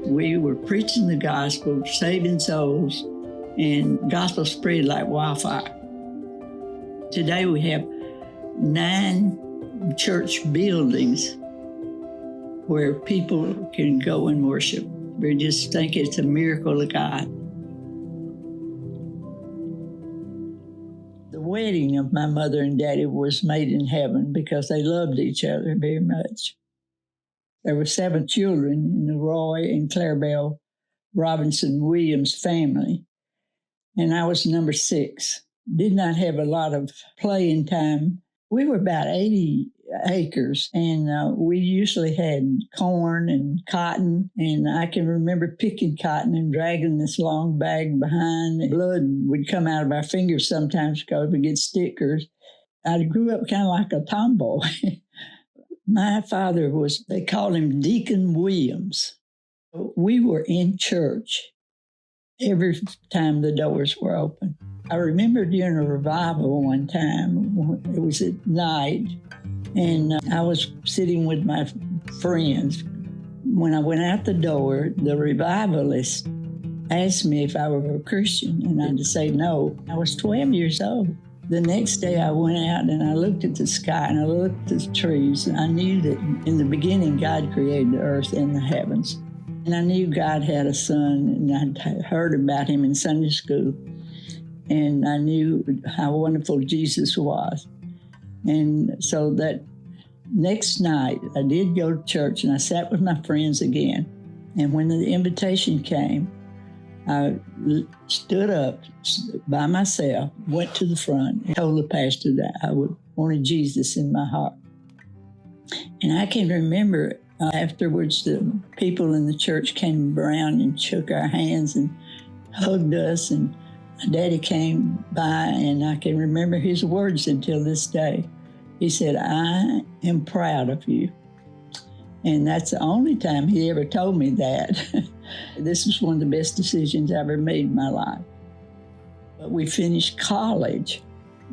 We were preaching the gospel, saving souls, and gospel spread like wildfire. Today we have 9 church buildings where people can go and worship. We just think it's a miracle of God. The wedding of my mother and daddy was made in heaven because they loved each other very much. There were 7 children in the Roy and Clara Robinson Williams family, and I was number 6. Did not have a lot of playing time. We were about 80 acres, and we usually had corn and cotton, and I can remember picking cotton and dragging this long bag behind. Blood would come out of our fingers sometimes because we get stickers. I grew up kind of like a tomboy. My father they called him Deacon Williams. We were in church every time the doors were open. I remember during a revival one time, it was at night, and I was sitting with my friends. When I went out the door, the revivalist asked me if I were a Christian, and I had to say no. I was 12 years old. The next day I went out and I looked at the sky and I looked at the trees, and I knew that in the beginning God created the earth and the heavens. And I knew God had a son, and I'd heard about him in Sunday school. And I knew how wonderful Jesus was. And so that next night I did go to church, and I sat with my friends again. And when the invitation came, I stood up by myself, went to the front, and told the pastor that I wanted Jesus in my heart. And I can remember afterwards the people in the church came around and shook our hands and hugged us, and my daddy came by, and I can remember his words until this day. He said, "I am proud of you." And that's the only time he ever told me that. This was one of the best decisions I ever made in my life. But we finished college.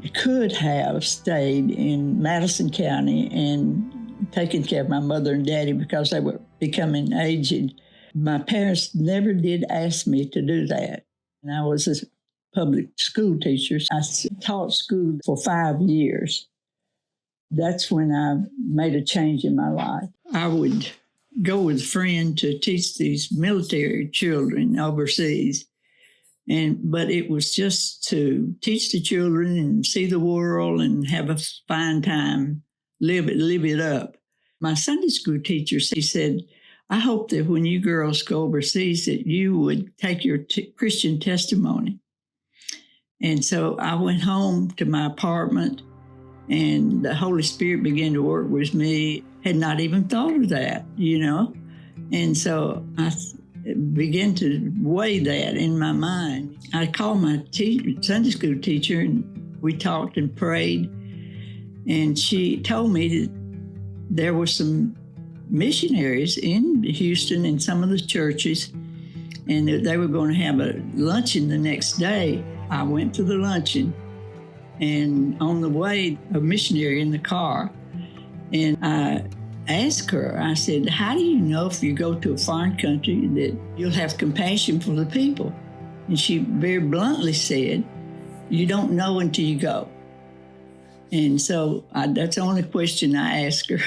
I could have stayed in Madison County and taken care of my mother and daddy because they were becoming aged. My parents never did ask me to do that. And I was a public school teacher. I taught school for 5 years. That's when I made a change in my life. I would go with a friend to teach these military children overseas. But it was just to teach the children and see the world and have a fine time, live it up. My Sunday school teacher, he said, "I hope that when you girls go overseas that you would take your Christian testimony." And so I went home to my apartment, and the Holy Spirit began to work with me. Had not even thought of that, And so I began to weigh that in my mind. I called my Sunday school teacher, and we talked and prayed. And she told me that there were some missionaries in Houston in some of the churches, and that they were going to have a luncheon the next day. I went to the luncheon, and on the way, a missionary in the car, and I asked her, I said, "How do you know if you go to a foreign country that you'll have compassion for the people?" And she very bluntly said, "You don't know until you go." And so that's the only question I asked her.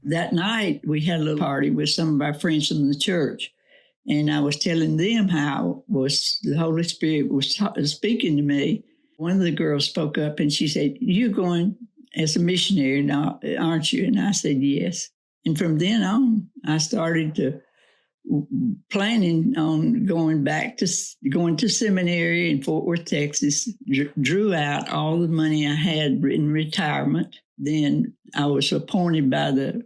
That night, we had a little party with some of our friends from the church. And I was telling them how the Holy Spirit was speaking to me. One of the girls spoke up and she said, "You're going as a missionary now, aren't you?" And I said, "Yes." And from then on, I started planning on going to seminary in Fort Worth, Texas, drew out all the money I had in retirement. Then I was appointed by the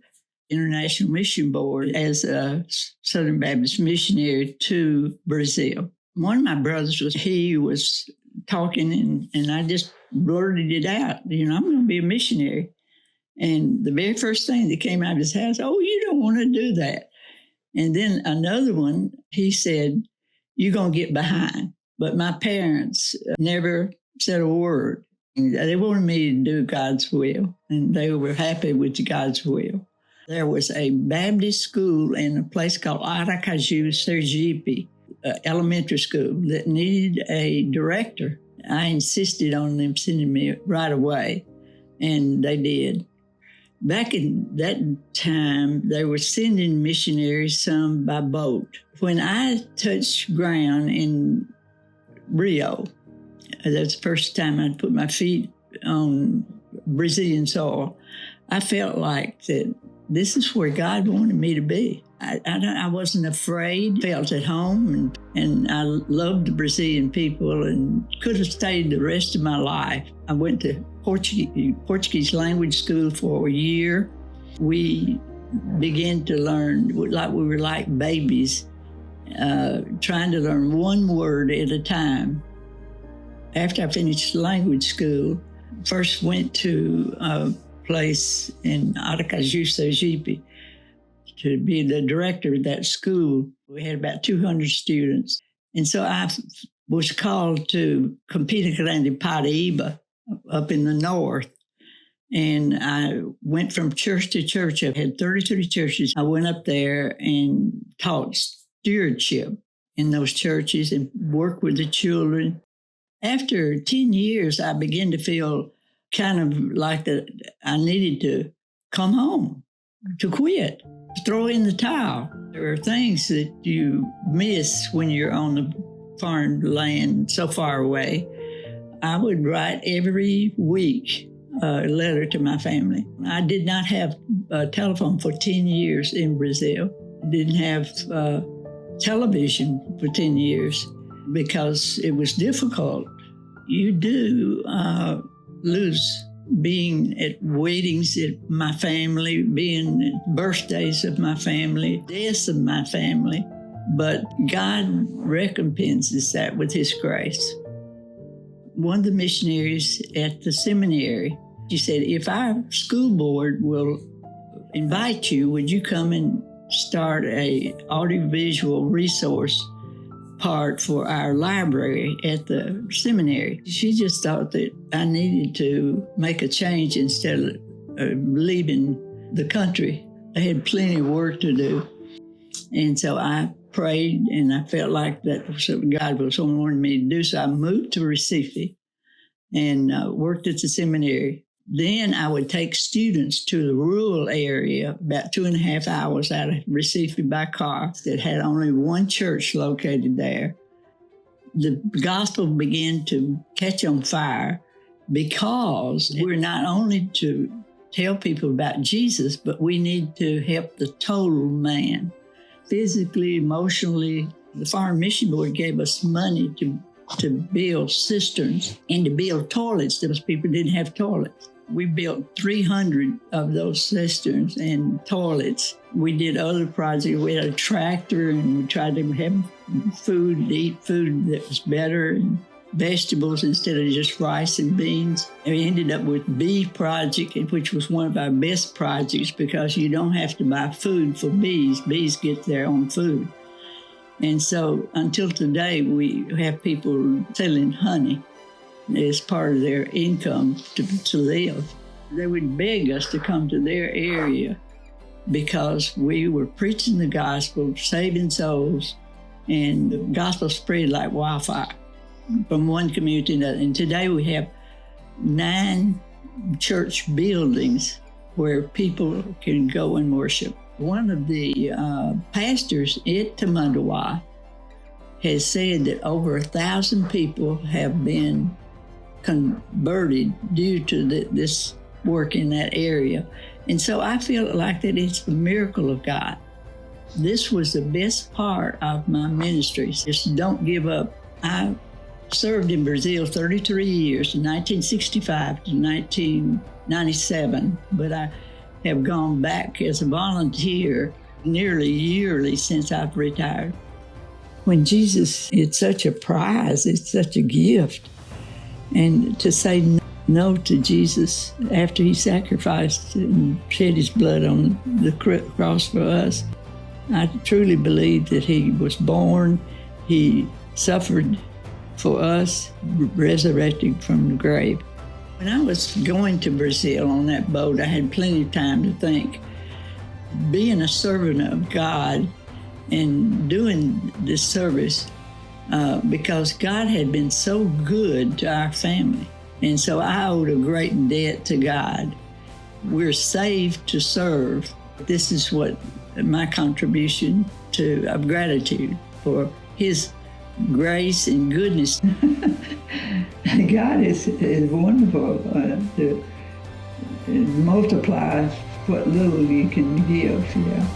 International Mission Board as a Southern Baptist missionary to Brazil. One of my brothers was talking, and I just blurted it out. I'm going to be a missionary. And the very first thing that came out of his house, "Oh, you don't want to do that." And then another one, he said, "You're going to get behind." But my parents never said a word. They wanted me to do God's will, and they were happy with God's will. There was a Baptist school in a place called Aracaju, Sergipe, elementary school, that needed a director. I insisted on them sending me right away, and they did. Back in that time, they were sending missionaries, some by boat. When I touched ground in Rio, that's the first time I'd put my feet on Brazilian soil, I felt like that this is where God wanted me to be. I wasn't afraid, felt at home, and I loved the Brazilian people and could have stayed the rest of my life. I went to Portuguese language school for a year. We began to learn like we were like babies, trying to learn one word at a time. After I finished language school, first went to a place in Aracaju, Sergipe, to be the director of that school. We had about 200 students. And so I was called to Campina Grande, Paraíba, up in the north. And I went from church to church. I had 33 churches. I went up there and taught stewardship in those churches and worked with the children. After 10 years, I began to feel kind of like that I needed to come home, to quit, throw in the towel. There are things that you miss when you're on the foreign land so far away. I would write every week a letter to my family. I did not have a telephone for 10 years in Brazil. Didn't have television for 10 years because it was difficult. You do lose being at weddings at my family, being at birthdays of my family, deaths of my family, but God recompenses that with His grace. One of the missionaries at the seminary, she said, if our school board will invite you, would you come and start a audiovisual resource part for our library at the seminary? She just thought that I needed to make a change instead of leaving the country. I had plenty of work to do. And so I prayed, and I felt like that was what God was wanting me to do. So I moved to Recife and worked at the seminary. Then I would take students to the rural area, about 2.5 hours out of Recife by car, that had only one church located there. The gospel began to catch on fire because we're not only to tell people about Jesus, but we need to help the total man. Physically, emotionally, the Foreign Mission Board gave us money to build cisterns and to build toilets. Those people didn't have toilets. We built 300 of those cisterns and toilets. We did other projects. We had a tractor, and we tried to have food, to eat food that was better, and vegetables instead of just rice and beans. And we ended up with Bee Project, which was one of our best projects because you don't have to buy food for bees. Bees get their own food. And so until today, we have people selling honey as part of their income to live. They would beg us to come to their area because we were preaching the gospel, saving souls, and the gospel spread like wildfire from one community to another. And today we have 9 church buildings where people can go and worship. One of the pastors at Tamandawa has said that over 1,000 people have been converted due to this work in that area. And so I feel like that it's the miracle of God. This was the best part of my ministry. Just don't give up. I served in Brazil 33 years, 1965 to 1997, but I have gone back as a volunteer nearly yearly since I've retired. When Jesus is such a prize, it's such a gift. And to say no to Jesus after He sacrificed and shed His blood on the cross for us, I truly believe that He was born, He suffered for us, resurrected from the grave. When I was going to Brazil on that boat, I had plenty of time to think. being a servant of God and doing this service because God had been so good to our family. And so I owed a great debt to God. We're saved to serve. This is what my contribution of gratitude for His grace and goodness. God is wonderful to multiply what little you can give, yeah.